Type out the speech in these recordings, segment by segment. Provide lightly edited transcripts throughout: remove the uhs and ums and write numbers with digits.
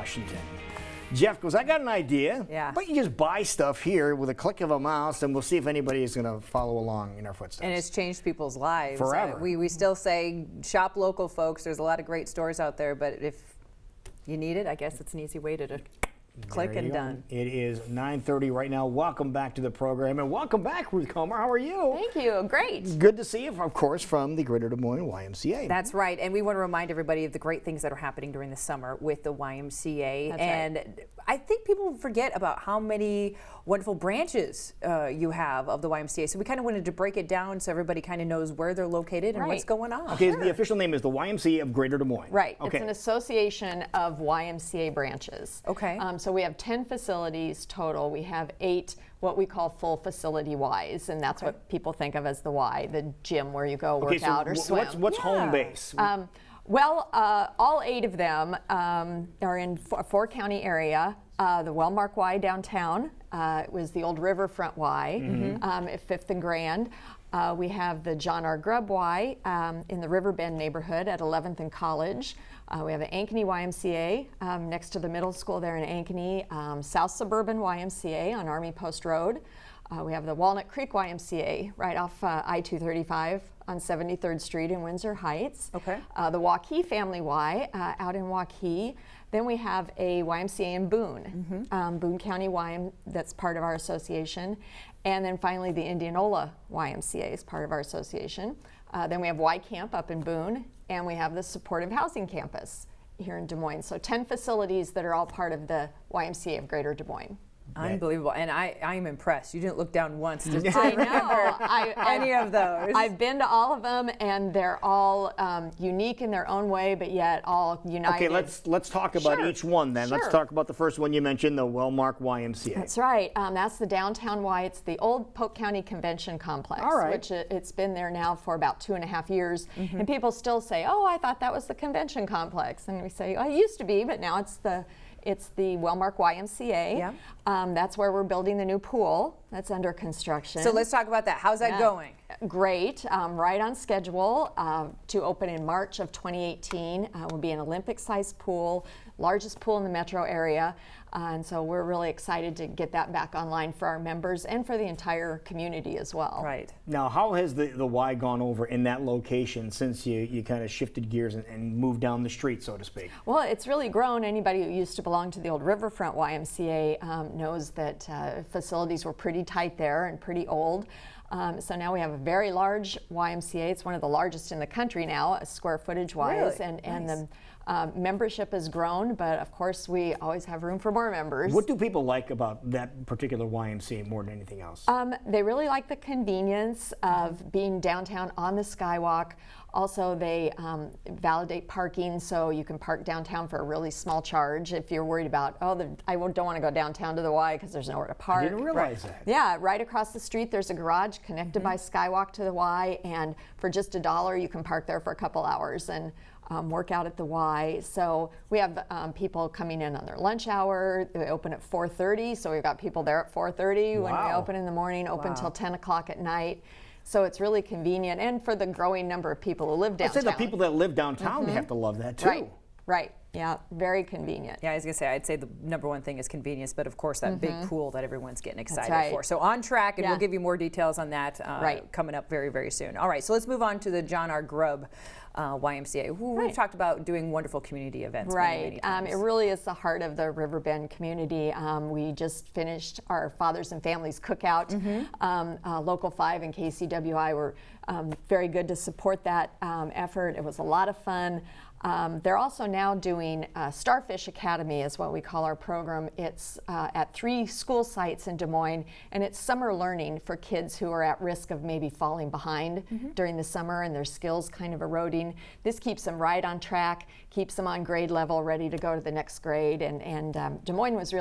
Washington. Jeff goes, I got an idea. Yeah. But you just buy stuff here with a click of a mouse, and we'll see if anybody is going to follow along in our footsteps. And it's changed people's lives. Forever. We still say shop local, folks. There's a lot of great stores out there, but if you need it, I guess it's an easy way to click and done. It is 9:30 right now. Welcome back to the program, and welcome back, Ruth Comer. How are you? Thank you. Great. Good to see you, of course, from the Greater Des Moines YMCA. That's right, and we want to remind everybody of the great things that are happening during the summer with the YMCA. That's and right. I think people forget about how many wonderful branches you have of the YMCA. So we kind of wanted to break it down so everybody kind of knows where they're located and what's going on. Okay, the official name is the YMCA of Greater Des Moines. Right. Okay. It's an association of YMCA branches. Okay. So we have 10 facilities total. We have 8 what we call full facility Ys, and that's what people think of as the Y, the gym where you go work out or swim. What's home base? All 8 of them are in a 4-county area. The Wellmark Y downtown was the old Riverfront Y at 5th and Grand. We have the John R. Grubb Y in the Riverbend neighborhood at 11th and College. We have the Ankeny YMCA next to the middle school there in Ankeny, South Suburban YMCA on Army Post Road. We have the Walnut Creek YMCA right off I-235 on 73rd Street in Windsor Heights. Okay. The Waukee Family Y out in Waukee. Then we have a YMCA in Boone, Boone County YM, that's part of our association. And then finally the Indianola YMCA is part of our association. Then we have Y Camp up in Boone, and we have the Supportive Housing Campus here in Des Moines. So 10 facilities that are all part of the YMCA of Greater Des Moines. Unbelievable, and I'm impressed. You didn't look down once to I remember know. any of those. I've been to all of them, and they're all unique in their own way, but yet all united. Okay, let's talk about each one then. Let's Sure. talk about the first one you mentioned, the Wellmark YMCA. That's right. That's the downtown Y. It's the old Polk County Convention Complex, All right. which it's been there now for about 2.5 years. And people still say, "Oh, I thought that was the convention complex," and we say, "Oh, it used to be, but now it's the Wellmark YMCA. Yeah. That's where we're building the new pool that's under construction. So let's talk about that. How's that going? Great, right on schedule to open in March of 2018. Will be an Olympic-sized pool, largest pool in the metro area, and so we're really excited to get that back online for our members and for the entire community as well. Right. Now, how has the Y gone over in that location since you kind of shifted gears and moved down the street, so to speak? Well, it's really grown. Anybody who used to belong to the old Riverfront YMCA knows that facilities were pretty tight there and pretty old. So now we have a very large YMCA. It's one of the largest in the country now, square footage wise, Really? and Nice. the membership has grown, but of course we always have room for more members. What do people like about that particular YMCA more than anything else? They really like the convenience of being downtown on the Skywalk. Also, they validate parking, so you can park downtown for a really small charge if you're worried about, I don't want to go downtown to the Y because there's nowhere to park. I didn't realize that. Yeah, right across the street there's a garage connected by Skywalk to the Y, and for just $1 you can park there for a couple hours and work out at the Y. So we have people coming in on their lunch hour. They open at 4:30, so we've got people there at 4:30 when we Wow. open in the morning, open Wow. till 10 o'clock at night. So it's really convenient, and for the growing number of people who live I'd downtown. say the people that live downtown they have to love that too. Right, yeah, very convenient. Yeah, I was gonna say, I'd say the number one thing is convenience, but of course that big pool that everyone's getting excited right. for. So on track, and Yeah. we'll give you more details on that coming up very, very soon. All right, so let's move on to the John R. Grubb YMCA, who we've talked about doing wonderful community events many, many times. It really is the heart of the Riverbend community. We just finished our Fathers and Families Cookout. Local 5 and KCWI were very good to support that effort. It was a lot of fun. They're also now doing Starfish Academy is what we call our program. It's at 3 school sites in Des Moines, and it's summer learning for kids who are at risk of maybe falling behind during the summer and their skills kind of eroding. This keeps them right on track, keeps them on grade level, ready to go to the next grade. And Des Moines was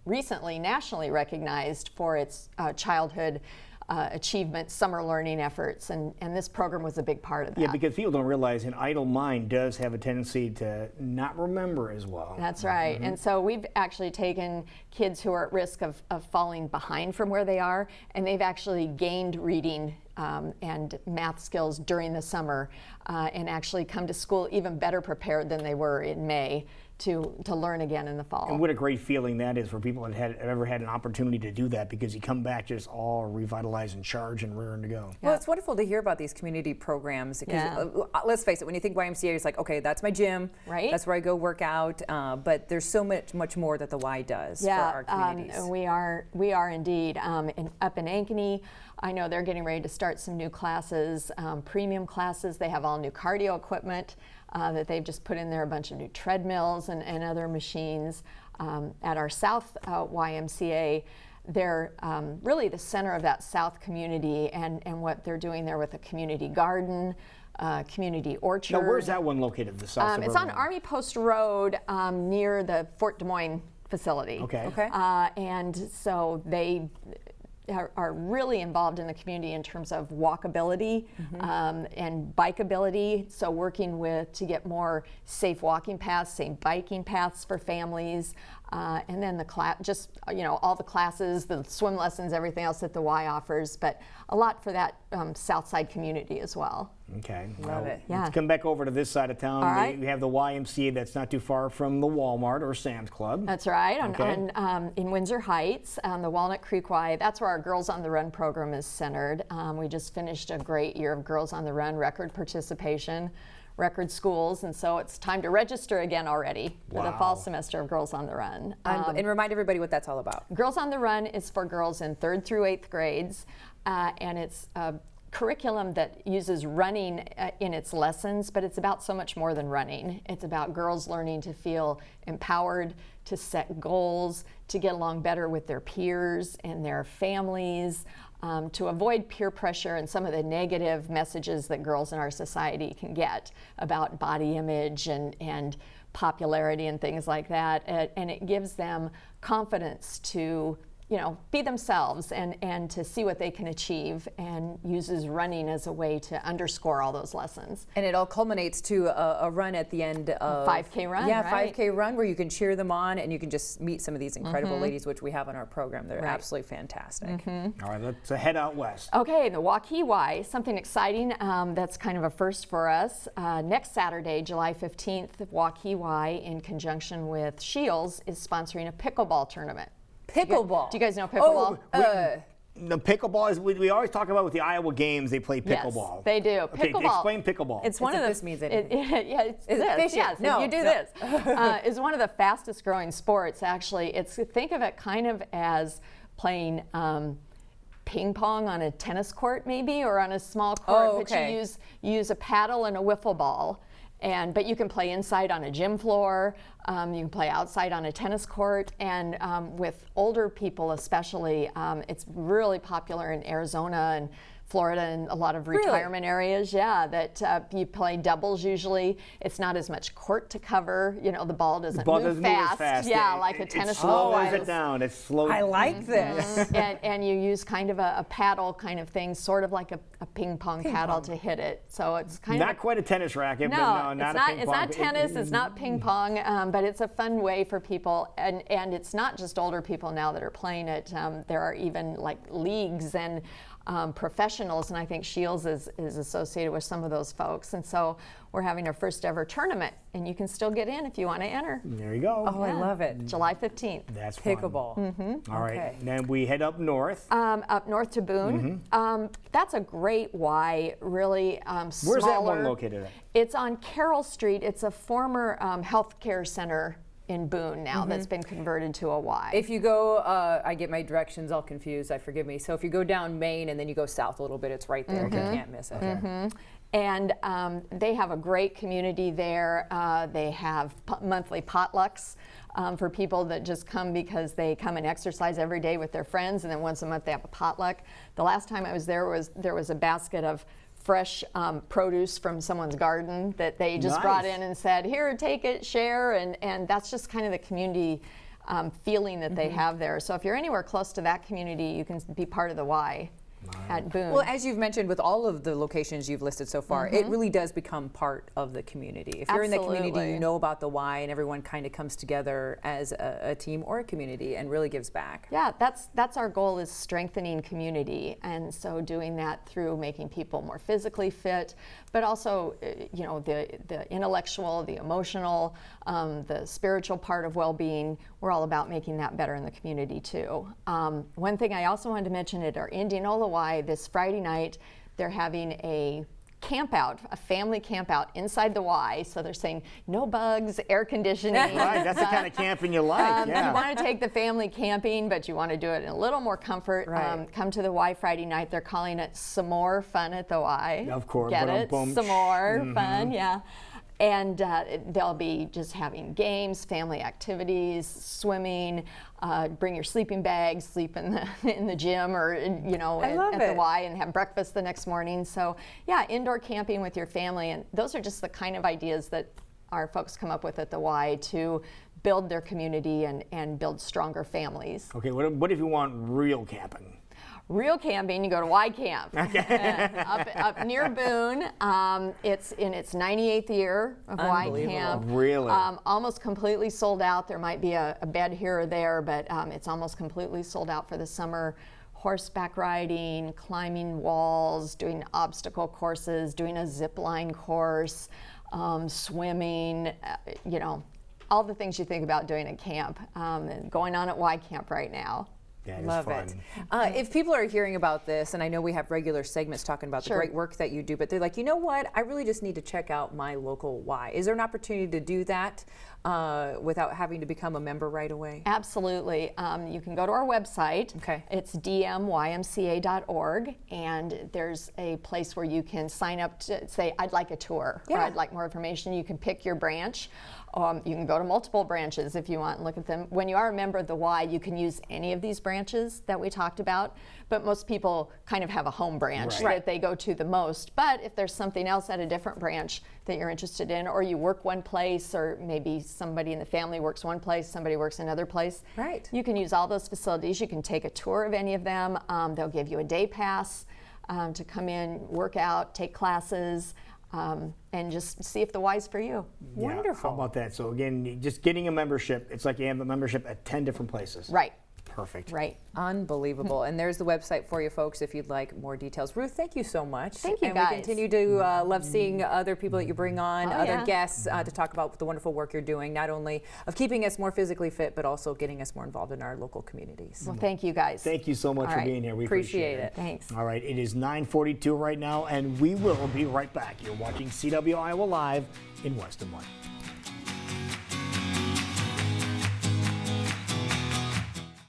recently nationally recognized for its childhood achievement summer learning efforts, and this program was a big part of that. Yeah, because people don't realize an idle mind does have a tendency to not remember as well. That's right. And so we've actually taken kids who are at risk of falling behind from where they are, and they've actually gained reading and math skills during the summer and actually come to school even better prepared than they were in May to learn again in the fall. And what a great feeling that is for people that have ever had an opportunity to do that, because you come back just all revitalized and charged and raring to go. Well, it's wonderful to hear about these community programs because let's face it, when you think YMCA, it's like, okay, that's my gym, right? That's where I go work out. But there's so much more that the Y does for our communities. We are indeed. Up in Ankeny, I know they're getting ready to start some new classes, premium classes. They have all new cardio equipment that they've just put in there, a bunch of new treadmills and other machines. At our South YMCA, they're really the center of that South community, and what they're doing there with a community garden, community orchard. Now, where's that one located, the South It's on Army Post Road near the Fort Des Moines facility. Okay. And so they are really involved in the community in terms of walkability and bikeability. So working to get more safe walking paths, safe biking paths for families, and then all the classes, the swim lessons, everything else that the Y offers, but a lot for that South Side community as well. Okay. Love it. Yeah. Let's come back over to this side of town. All right. We have the YMCA that's not too far from the Walmart or Sam's Club. That's right. Okay. In Windsor Heights, the Walnut Creek Y, that's where our Girls on the Run program is centered. We just finished a great year of Girls on the Run, record participation, record schools, and so it's time to register again already for the fall semester of Girls on the Run. And remind everybody what that's all about. Girls on the Run is for girls in 3rd through 8th grades, and it's a curriculum that uses running in its lessons, but it's about so much more than running. It's about girls learning to feel empowered, to set goals, to get along better with their peers and their families, to avoid peer pressure and some of the negative messages that girls in our society can get about body image and popularity and things like that. And it gives them confidence to be themselves and to see what they can achieve, and uses running as a way to underscore all those lessons. And it all culminates to a run at the end of 5K run. Yeah, right? 5K run where you can cheer them on and you can just meet some of these incredible ladies, which we have on our program. They're absolutely fantastic. All right, let's head out west. Okay, the Waukee Y, something exciting that's kind of a first for us. Next Saturday, July 15th, Waukee Y, in conjunction with Shields, is sponsoring a pickleball tournament. Pickleball. Do you guys know pickleball? The pickleball is, we always talk about with the Iowa games, they play pickleball. Yes, they do. Okay, Pickleball. explain pickleball. It's one of the. This means anything. Yeah, it's Is it this. fishing? Yes, No, you do no. this. Is one of the fastest growing sports. Actually, think of it kind of as playing ping pong on a tennis court, maybe, or on a small court. Oh, okay. But you use a paddle and a wiffle ball. But you can play inside on a gym floor, you can play outside on a tennis court, and with older people especially, it's really popular in Arizona and Florida and a lot of retirement areas, that you play doubles usually. It's not as much court to cover, the ball doesn't move fast. Yeah, like a tennis ball. Slows it down, it's slow. I like this. and you use kind of a paddle kind of thing, sort of like a ping pong paddle to hit it. So it's kind of not quite a tennis racket, no, but not a ping pong. It's not tennis, it's not ping pong, but it's a fun way for people, and it's not just older people now that are playing it. There are even like leagues and professionals, and I think Shields is associated with some of those folks. And so we're having our first ever tournament, and you can still get in if you want to enter. There you go. Oh, I love it. July 15th. That's fun. Pickleball. All right, Okay. then we head up north. Up north to Boone. That's a great Y, really smaller. Where's that one located at? It's on Carroll Street. It's a former healthcare center in Boone now that's been converted to a Y. If you go, I get my directions all confused, forgive me. So if you go down Main and then you go south a little bit, it's right there. You can't miss it. And they have a great community there. They have monthly potlucks for people that just come because they come and exercise every day with their friends, and then once a month they have a potluck. The last time I was there was a basket of fresh produce from someone's garden that they just brought in and said, here, take it, share, and that's just kind of the community feeling that they have there. So if you're anywhere close to that community, you can be part of the Y. at Boone. Well, as you've mentioned, with all of the locations you've listed so far, it really does become part of the community. If you're in the community, Absolutely. you know about the why, and everyone kind of comes together as a team or a community and really gives back. Yeah, that's our goal, is strengthening community, and so doing that through making people more physically fit, but also the intellectual, the emotional, the spiritual part of well-being. We're all about making that better in the community too. One thing I also wanted to mention, at our Indianola Y this Friday night, they're having a camp out, a family camp out inside the Y. So they're saying no bugs, air conditioning. Right, that's the kind of camping you like. You want to take the family camping, but you want to do it in a little more comfort. Right. Come to the Y Friday night. They're calling it some more fun at the Y. Of course. Get it? Ba-dum-bum. Some more fun, yeah. And they'll be just having games, family activities, swimming. Bring your sleeping bags, sleep in the gym, or at the Y, and have breakfast the next morning. So yeah, indoor camping with your family, and those are just the kind of ideas that our folks come up with at the Y to build their community and build stronger families. Okay, what if you want real camping? Real camping, you go to Y Camp, up near Boone. It's in its 98th year of Y Camp. Really? Almost completely sold out. There might be a bed here or there, but it's almost completely sold out for the summer. Horseback riding, climbing walls, doing obstacle courses, doing a zip line course, swimming, all the things you think about doing at camp, and going on at Y Camp right now. That is Love fun. it. If people are hearing about this, and I know we have regular segments talking about the Sure. great work that you do, but they're like, you know what, I really just need to check out my local Y. Is there an opportunity to do that without having to become a member right away? Absolutely. You can go to our website. Okay. It's dmymca.org, and there's a place where you can sign up to say, I'd like a tour, or Yeah. I'd like more information. You can pick your branch. You can go to multiple branches if you want and look at them. When you are a member of the Y, you can use any of these branches that we talked about, but most people kind of have a home branch Right. that they go to the most. But if there's something else at a different branch that you're interested in, or you work one place, or maybe somebody in the family works one place, somebody works another place, Right. you can use all those facilities. You can take a tour of any of them. They'll give you a day pass to come in, work out, take classes, and just see if the Y's for you. Yeah, Wonderful. How about that? So again, just getting a membership, it's like you have a membership at 10 different places. Right, Perfect. right. Unbelievable. And there's the website for you folks if you'd like more details. Ruth, thank you so much. Thank you, and guys. we continue to love seeing other people that you bring on, Oh, other yeah. guests to talk about the wonderful work you're doing, not only of keeping us more physically fit, but also getting us more involved in our local communities. Well, thank you, guys. Thank you so much All for right. being here. We Appreciate it. Thanks. All right, it is 9:42 right now, and we will be right back. You're watching CW Iowa Live in West Des Moines.